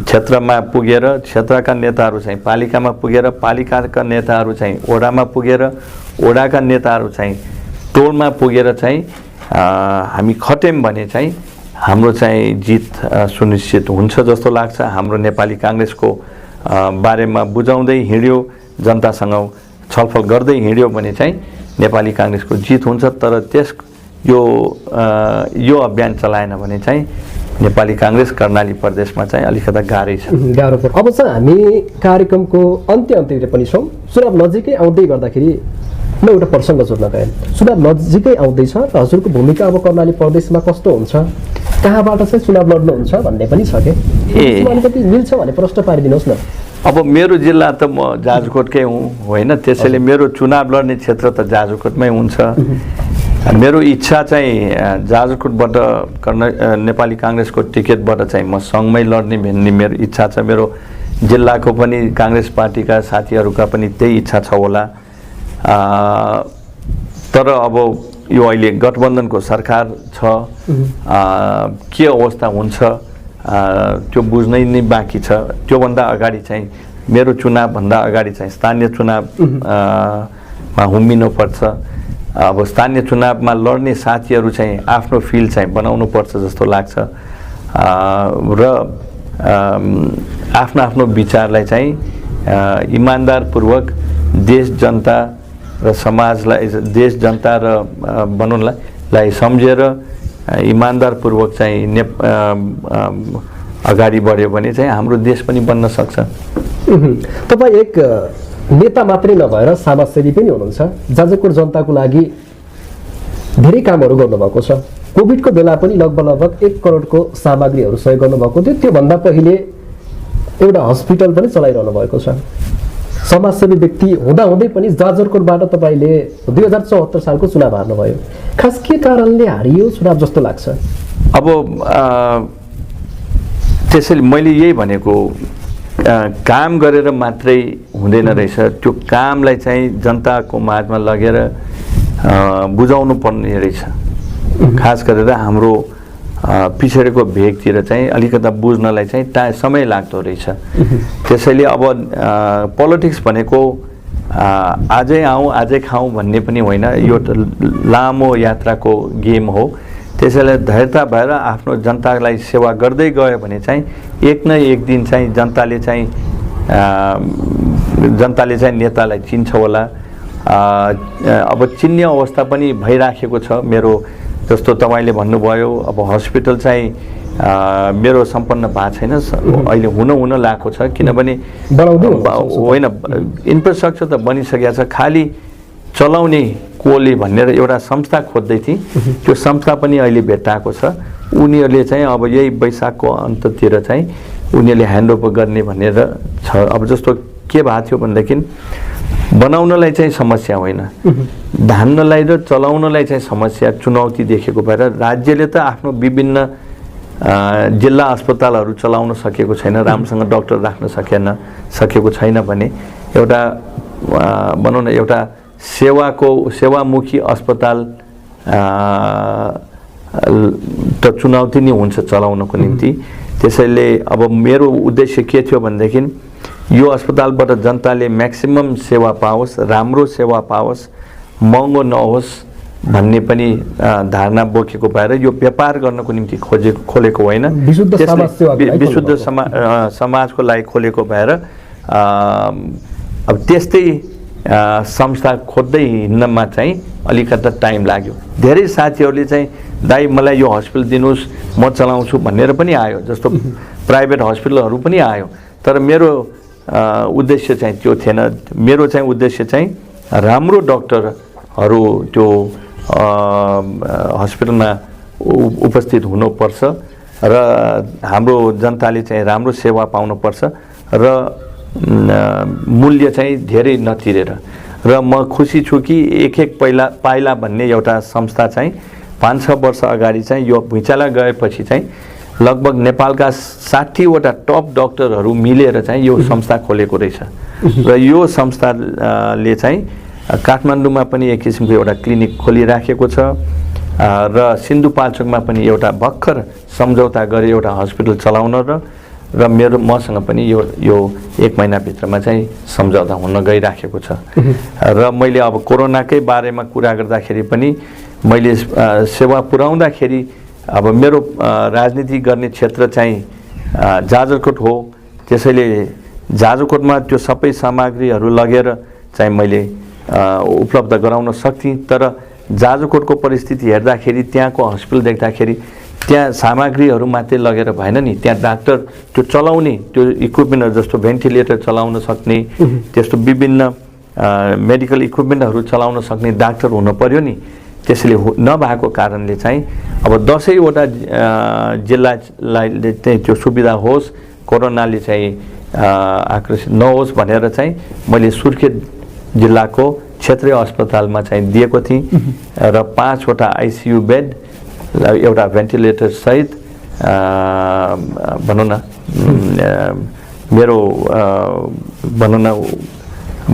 क्षेत्रमा पुगेर क्षेत्रका नेताहरू चाहिँ पालिकामा पुगेर पालिकाका नेताहरू चाहिँ वडामा पुगेर वडाका नेताहरू चाहिँ टोलमा पुगेर चाहिँ हामी खट्यौँ भने चाहिँ हाम्रो चाहिँ जित सुनिश्चित हुन्छ जस्तो लाग्छ। हाम्रो नेपाली काङ्ग्रेसको बारेमा बुझाउँदै हिँड्यो, जनतासँग छलफल गर्दै हिँड्यो भने चाहिँ नेपाली काङ्ग्रेसको जित हुन्छ। तर यो अभियान चलाएन भने चाहिँ नेपाली काङ्ग्रेस कर्णाली प्रदेशमा चाहिँ अलिकति गाह्रै छ। गाह्रो पर्छ। अब चाहिँ हामी कार्यक्रमको अन्त्यतिर पनि छौँ। चुनाव नजिकै आउँदै गर्दाखेरि म एउटा प्रसङ्ग जोड्न गएँ। चुनाव नजिकै आउँदैछ र हजुरको भूमिका अब कर्णाली प्रदेशमा कस्तो हुन्छ, कहाँबाट चाहिँ चुनाव लड्नुहुन्छ भन्ने पनि छ कि अलिकति मिल्छ भने प्रश्न पारिदिनुहोस् न। अब मेरो जिल्ला त म जाजरकोटकै हुँ होइन, त्यसैले मेरो चुनाव लड्ने क्षेत्र त जाजरकोटमै हुन्छ। मेरो इच्छा चाहिँ जाजरकोटबाट नेपाली काङ्ग्रेसको टिकटबाट चाहिँ म सँगमै लड्ने भन्ने मेरो इच्छा छ। मेरो जिल्लाको पनि काङ्ग्रेस पार्टीका साथीहरूका पनि त्यही इच्छा छ होला। तर अब यो अहिले गठबन्धनको सरकार छ, के अवस्था हुन्छ त्यो बुझ्नै नै बाँकी छ। त्योभन्दा अगाडि चाहिँ मेरो चुनावभन्दा अगाडि चाहिँ स्थानीय चुनावमा हुम्मिनुपर्छ। अब स्थानीय चुनावमा लड्ने साथीहरू चाहिँ आफ्नो फिल्ड चाहिँ बनाउनु पर्छ जस्तो लाग्छ र आफ्नो आफ्नो विचारलाई चाहिँ इमान्दारपूर्वक देश जनता र समाजलाई, देश जनता र भनौँलाई सम्झेर इमान्दारपूर्वक चाहिँ अगाडि बढ्यो भने चाहिँ हाम्रो देश पनि बन्न सक्छ। तपाईँ एक नेता मात्रै नभएर समाजसेवी पनि हुनुहुन्छ। जाजरकोट जनताको लागि धेरै कामहरू गर्नुभएको छ। कोभिडको बेला पनि लगभग 1 करोडको सामग्रीहरू सहयोग गर्नुभएको थियो। त्योभन्दा पहिले एउटा हस्पिटल पनि चलाइरहनु भएको छ। समाजसेवी व्यक्ति हुँदाहुँदै पनि जाजरकोटबाट तपाईँले 2074 सालको चुनाव हार्नुभयो। खास के कारणले हारियो चुनाव जस्तो लाग्छ? अब त्यसैले मैले यही भनेको, काम गरेर मात्रै हुँदैन रहेछ, त्यो कामलाई चाहिँ जनताको माझमा लगेर बुझाउनु पर्ने रहेछ। खास गरेर हाम्रो पिछडेको भेगतिर चाहिँ अलिकता बुझ्नलाई चाहिँ समय लाग्दो रहेछ। त्यसैले अब पोलिटिक्स भनेको आजै आउँ आजै खाउँ भन्ने पनि होइन, यो लामो यात्राको गेम हो। त्यसैले धैर्यता भएर आफ्नो जनतालाई सेवा गर्दै गयो भने चाहिँ एक न एक दिन चाहिँ जनताले चाहिँ नेतालाई चिन्छ होला। अब चिन्ने अवस्था पनि भइराखेको छ मेरो। जस्तो तपाईँले भन्नुभयो, अब हस्पिटल चाहिँ मेरो सम्पन्न भएको छैन, अहिले हुन लागेको छ। किनभने होइन, इन्फ्रास्ट्रक्चर त बनिसकेको छ, खालि चलाउने कोले भनेर एउटा संस्था खोज्दै थिए। त्यो संस्था पनि अहिले भेटाएको छ। उनीहरूले चाहिँ अब यही वैशाखको अन्ततिर चाहिँ उनीहरूले ह्यान्डओभर गर्ने भनेर छ। अब जस्तो के भएको थियो भनेदेखि बनाउनलाई चाहिँ समस्या होइन, धान्नलाई र चलाउनलाई चाहिँ समस्या चुनौती देखेको भएर राज्यले त आफ्नो विभिन्न जिल्ला अस्पतालहरू चलाउन सकेको छैन, राम्रोसँग डाक्टर राख्न सकेको छैन भने एउटा भनौँ न एउटा सेवामुखी अस्पताल त चुनौती नै हुन्छ चलाउनको निम्ति। त्यसैले अब मेरो उद्देश्य के थियो भनेदेखि यो अस्पतालबाट जनताले म्याक्सिमम सेवा पाओस्, राम्रो सेवा पाओस्, महँगो नहोस् भन्ने पनि धारणा बोकेको भएर यो व्यापार गर्नको निम्ति खोलेको होइन, विशुद्ध समाजको लागि खोलेको भएर अब त्यस्तै संस्था खोज्दै हिँड्नमा चाहिँ अलिकति टाइम लाग्यो। धेरै साथीहरूले चाहिँ दाइ मलाई यो हस्पिटल दिनुहोस् म चलाउँछु भनेर पनि आयो, जस्तो प्राइभेट हस्पिटलहरू पनि आयो। तर मेरो उद्देश्य चाहिँ त्यो थिएन। मेरो चाहिँ उद्देश्य चाहिँ राम्रो डाक्टरहरू त्यो हस्पिटलमा उपस्थित हुनुपर्छ र हाम्रो जनताले चाहिँ राम्रो सेवा पाउनुपर्छ र मूल्य चाहिँ धेरै नतिरेर। र म खुसी छु कि एक पाइला भन्ने एउटा संस्था चाहिँ 5-6 वर्ष अगाडि चाहिँ यो भुइँचालो गएपछि चाहिँ लगभग नेपालका 60वटा टप डाक्टरहरू मिलेर चाहिँ यो संस्था खोलेको रहेछ। र यो संस्थाले चाहिँ काठमाडौँमा पनि एक किसिमको एउटा क्लिनिक खोलिराखेको छ र सिन्धुपाल्चोकमा पनि एउटा भर्खर सम्झौता गरे एउटा हस्पिटल चलाउन र मसँग पनि यो 1 महिनाभित्रमा चाहिँ सम्झौता हुन गइराखेको छ। र मैले अब कोरोनाकै बारेमा कुरा गर्दाखेरि पनि मैले सेवा पुर्याउँदाखेरि अब मेरो राजनीति गर्ने क्षेत्र चाहिँ जाजरकोट हो, त्यसैले जाजरकोटमा त्यो सबै सामग्रीहरू लगेर चाहिँ मैले उपलब्ध गराउन सक्थेँ। तर जाजरकोटको परिस्थिति हेर्दाखेरि त्यहाँको हस्पिटल देख्दाखेरि त्यहाँ सामग्रीहरू मात्रै लगेर भएन नि, त्यहाँ डाक्टर त्यो चलाउने त्यो इक्विपमेन्टहरू जस्तो भेन्टिलेटर चलाउन सक्ने त्यस्तो विभिन्न मेडिकल इक्विपमेन्टहरू चलाउन सक्ने डाक्टर हुन पर्यो नि। त्यसैले नभएको कारणले चाहिँ अब 10वटा जिल्लालाई चाहिँ त्यो सुविधा होस्, कोरोनाले चाहिँ आक्रमित नहोस् भनेर चाहिँ मैले सुर्खेत जिल्लाको क्षेत्रीय अस्पतालमा चाहिँ दिएको थिएँ र 5वटा आइसियु बेड, एउटा भेन्टिलेटर सहित भनौँ न मेरो भनौँ न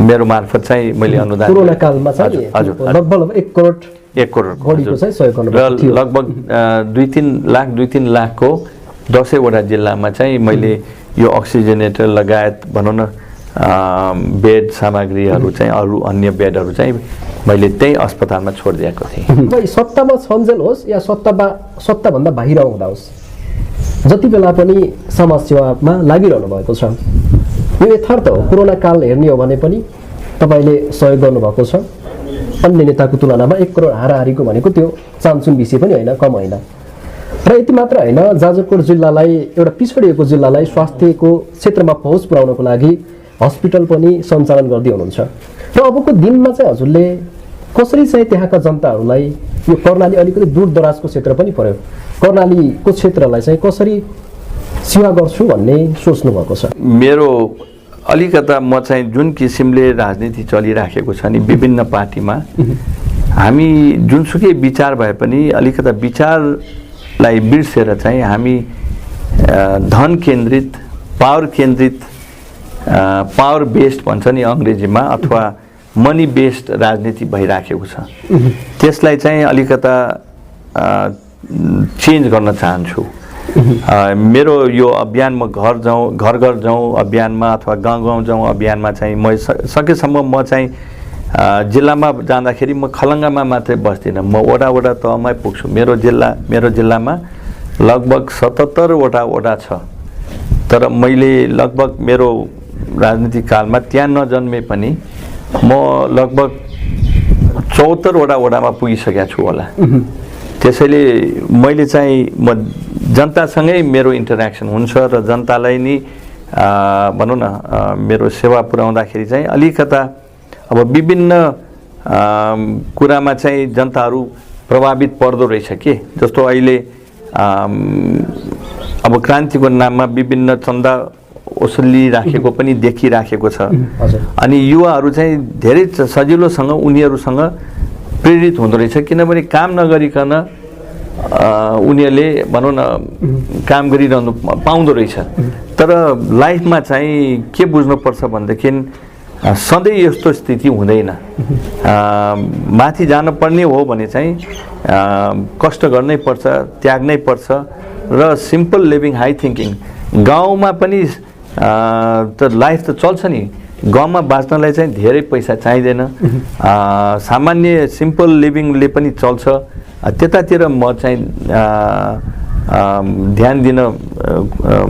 मेरो मार्फत चाहिँ मैले अनुदान कोरोना कालमा चाहिँ लगभग 1 करोड बढीको चाहिँ सहयोग गर्नुभएको थियो। लगभग 2-3 लाखको 10वटा जिल्लामा चाहिँ मैले यो अक्सिजनेटर लगायत भनौँ न बेड सामग्रीहरू चाहिँ अरू अन्य बेडहरू चाहिँ मैले त्यही अस्पतालमा छोडिदिएको थिएँ। सत्तामा छन्जेल होस् या सत्ताभन्दा बाहिर हुँदा होस्, जति बेला पनि समाज सेवामा लागिरहनु भएको छ। यो यथार्थ हो। कोरोना काल हेर्ने हो भने पनि तपाईँले सहयोग गर्नुभएको छ। अन्य नेताको तुलनामा 1 करोड हाराहारीको भनेको त्यो चान्चुन विषय पनि होइन, कम होइन। र यति मात्र होइन, जाजरकोट जिल्लालाई एउटा पिछडिएको जिल्लालाई स्वास्थ्यको क्षेत्रमा पहुँच पुर्याउनको लागि हस्पिटल पनि सञ्चालन गर्दै हुनुहुन्छ। र अबको दिनमा चाहिँ हजुरले कसरी चाहिँ त्यहाँका जनताहरूलाई, यो कर्णाली अलिकति दूरदराजको क्षेत्र पनि पर्यो, कर्णालीको क्षेत्रलाई चाहिँ कसरी सेवा गर्छु भन्ने सोच्नु भएको छ? मेरो अलिकता म चाहिँ जुन किसिमले राजनीति चलिराखेको छ नि विभिन्न पार्टीमा, हामी जुनसुकै विचार भए पनि अलिकता विचारलाई बिर्सेर चाहिँ हामी धन केन्द्रित, पावर केन्द्रित, पावर बेस्ड भन्छ नि अङ्ग्रेजीमा, अथवा मनी बेस्ड राजनीति भइराखेको छ। त्यसलाई चाहिँ अलिकता चेन्ज गर्न चाहन्छु। मेरो यो अभियान म घर घर जाउँ अभियानमा अथवा गाउँ जाउँ अभियानमा चाहिँ म सकेसम्म म चाहिँ जिल्लामा जाँदाखेरि म खलङ्गामा मात्रै बस्दिनँ, म वडा तहमै पुग्छु। मेरो जिल्लामा लगभग 77वटा वडा छ, तर मैले लगभग मेरो राजनीतिक कालमा त्यहाँ नजन्मे पनि म लगभग 74वटा वडामा पुगिसकेको छु होला। त्यसैले मैले चाहिँ म जनतासँगै मेरो इन्टरेक्सन हुन्छ र जनतालाई नि भनौँ न मेरो सेवा पुर्याउँदाखेरि चाहिँ अलिकता अब विभिन्न कुरामा चाहिँ जनताहरू प्रभावित पर्दो रहेछ के। जस्तो अहिले अब क्रान्तिको नाममा विभिन्न चन्दा वसुली राखेको पनि देखिराखेको छ। अनि युवाहरू चाहिँ धेरै सजिलोसँग उनीहरूसँग प्रेरित हुँदो रहेछ, किनभने काम नगरिकन उनीहरूले भनौँ न काम गरिरहनु पाउँदो रहेछ। तर लाइफमा चाहिँ के बुझ्नुपर्छ भनेदेखि सधैँ यस्तो स्थिति हुँदैन। माथि जानुपर्ने हो भने चाहिँ कष्ट गर्नै पर्छ, त्याग्नै पर्छ र सिम्पल लिभिङ, हाई थिङ्किङ। गाउँमा पनि त लाइफ त चल्छ नि, गाउँमा बाँच्नलाई चाहिँ धेरै पैसा चाहिँदैन, सामान्य सिम्पल लिभिङले पनि चल्छ। त्यतातिर म चाहिँ ध्यान दिन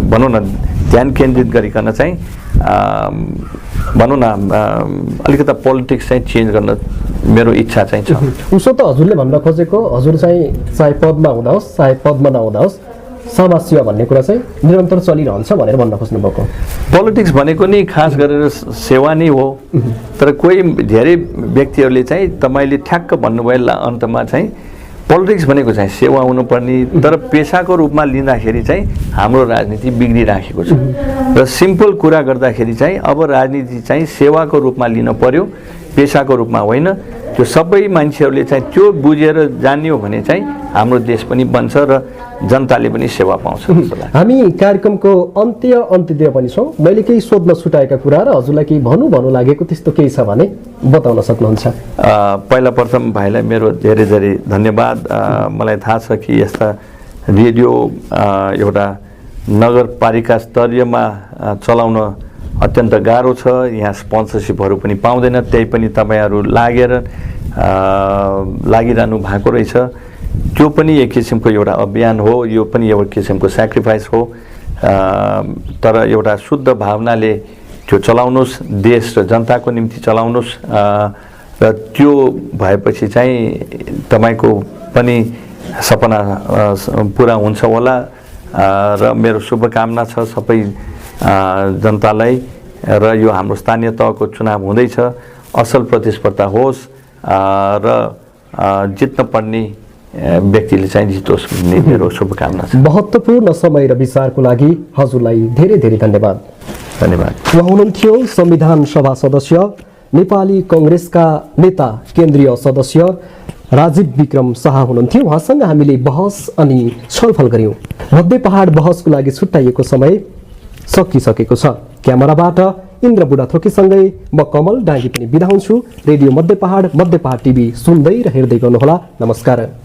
भनौँ न ध्यान केन्द्रित गरिकन चाहिँ भनौँ न अलिकता पोलिटिक्स चाहिँ चेन्ज गर्न मेरो इच्छा चाहिँ छ। उसो त हजुरले भन्न खोजेको, हजुर चाहिँ चाहे पदमा हुँदा होस् चाहे पदमा नहुँदा होस् समाज सेवा भन्ने कुरा चाहिँ निरन्तर चलिरहन्छ भनेर भन्न खोज्नु भएको? पोलिटिक्स भनेको नि खास गरेर सेवा नै हो। तर कोही धेरै व्यक्तिहरूले चाहिँ तपाईँले ठ्याक्क भन्नुभयो अन्तमा चाहिँ पोलिटिक्स भनेको चाहिँ सेवा हुनुपर्ने, तर पेसाको रूपमा लिँदाखेरि चाहिँ हाम्रो राजनीति बिग्रिराखेको छ। र सिम्पल कुरा गर्दाखेरि चाहिँ अब राजनीति चाहिँ सेवाको रूपमा लिन पर्यो, पेसाको रूपमा होइन। त्यो सबै मान्छेहरूले चाहिँ त्यो बुझेर जान्ने हो भने चाहिँ हाम्रो देश पनि बन्छ र जनताले पनि सेवा पाउँछ। हामी कार्यक्रमको अन्त्यतिर पनि छौँ। मैले केही सोध्न छुटाएका कुरा र हजुरलाई केही भन्नु लागेको त्यस्तो केही छ भने बताउन सक्नुहुन्छ? पहिला प्रथम भाइलाई मेरो धेरै धेरै धन्यवाद। मलाई थाहा छ कि यस्ता रेडियो एउटा नगरपालिका स्तरीयमा चलाउन अत्यन्त गाह्रो छ। यहाँ स्पोन्सरसिपहरू पनि पाउँदैन, त्यही पनि तपाईँहरू लागिरहनु भएको रहेछ। त्यो पनि एक किसिमको एउटा अभियान हो, यो पनि एउटा किसिमको सेक्रिफाइस हो। तर एउटा शुद्ध भावनाले त्यो चलाउनुहोस्, देश र जनताको निम्ति चलाउनुहोस्। र त्यो भएपछि चाहिँ तपाईँको पनि सपना पुरा हुन्छ होला। र मेरो शुभकामना छ सबै जनतालाई। र यो हाम्रो स्थानीय तहको चुनाव हुँदैछ, असल प्रतिस्पर्धा होस् र जित्न पर्ने व्यक्तिले चाहिँ जितोस् भन्ने मेरो शुभकामना छ। महत्त्वपूर्ण समय र विचारको लागि हजुरलाई धेरै धेरै धन्यवाद। धन्यवाद। उहाँ हुनुहुन्थ्यो संविधान सभा सदस्य, नेपाली कङ्ग्रेसका नेता, केन्द्रीय सदस्य राजीव विक्रम शाह हुनुहुन्थ्यो। उहाँसँग हामीले बहस अनि छलफल गऱ्यौँ। मध्य पहाड बहसको लागि छुट्याइएको समय सकिसकेको छ। क्यामेराबाट इन्द्र बुढाथोकीसँगै म कमल डाँगी पनि बिदा हुन्छु। रेडियो मध्य पहाड टिभी सुन्दै र हेर्दै गर्नुहोला। नमस्कार।